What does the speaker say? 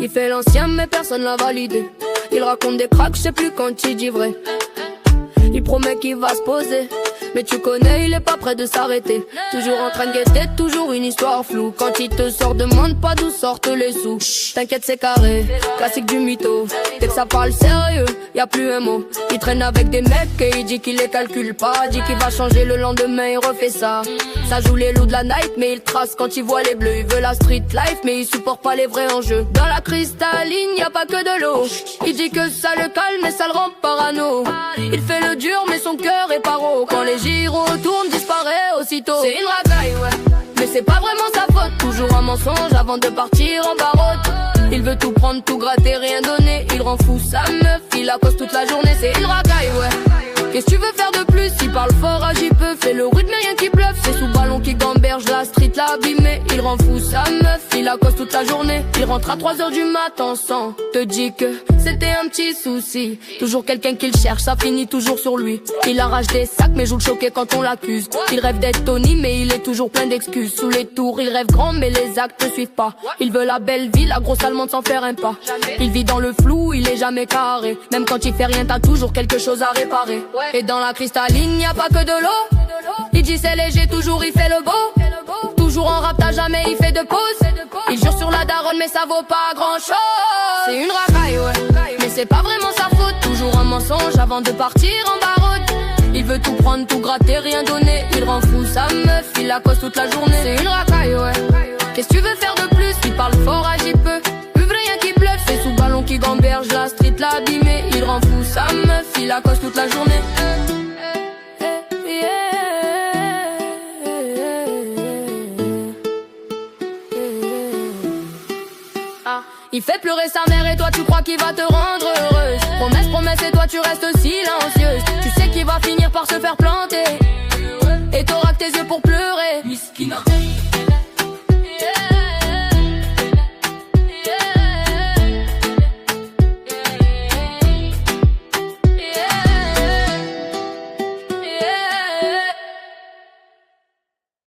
Il fait l'ancien mais personne l'a validé. Il raconte des cracks, je sais plus quand il dit vrai. Il promet qu'il va se poser, mais tu connais, il est pas prêt de s'arrêter. Toujours en train de guetter, toujours une histoire floue. Quand il te sort, demande pas d'où sortent les sous. T'inquiète, c'est carré, classique du mytho. Dès que ça parle sérieux, y a plus un mot. Il traîne avec des mecs et il dit qu'il les calcule pas. Dit qu'il va changer le lendemain, il refait ça. Ça joue les loups de la night, mais il trace quand il voit les bleus. Il veut la street life, mais il supporte pas les vrais enjeux. Dans la cristalline, y a pas que de l'eau. Il dit que ça le calme, mais ça le rend parano. Il fait le dur, mais son cœur est paro. Quand les gyros tournent, disparaît aussitôt. C'est une racaille, ouais, mais c'est pas vraiment sa faute. Toujours un mensonge avant de partir en barotte. Il veut tout prendre, tout gratter, rien donner. Il rend fou sa meuf, il la cause toute la journée. C'est une racaille, ouais. Qu'est-ce que tu veux faire de plus? Il parle fort, agit peu, fait le rythme, mais rien qui bluffe. C'est sous ballon qui gamberge, la street l'a abîmé. Il rend fou sa meuf, il la cause toute la journée. Il rentre à 3h du matin sans te dire que c'était un petit souci. Toujours quelqu'un qu'il cherche, ça finit toujours sur lui. Il arrache des sacs mais joue le choqué quand on l'accuse. Il rêve d'être Tony mais il est toujours plein d'excuses. Sous les tours il rêve grand mais les actes ne suivent pas. Il veut la belle vie, la grosse allemande sans faire un pas. Il vit dans le flou, il est jamais carré. Même quand il fait rien t'as toujours quelque chose à réparer. Et dans la cristalline y a pas que de l'eau. Il dit c'est léger, toujours il fait le beau. Toujours en rap, t'as jamais il fait de pause. Il jure sur la daronne mais ça vaut pas grand chose. C'est une racaille, ouais, mais c'est pas vraiment sa faute. Toujours un mensonge avant de partir en barotte. Il veut tout prendre, tout gratter, rien donner. Il rend fou sa meuf, il la cause toute la journée. C'est une racaille, ouais. Qu'est-ce que tu veux faire de plus? Il parle fort, agit peu. Plus rien qui bluffe, c'est sous ballon qui gamberge, la street l'a abîmé. Il rend fou sa meuf, il la cause toute la journée. Il fait pleurer sa mère et toi tu crois qu'il va te rendre heureuse. Promesse, promesse et toi tu restes silencieuse. Tu sais qu'il va finir par se faire planter.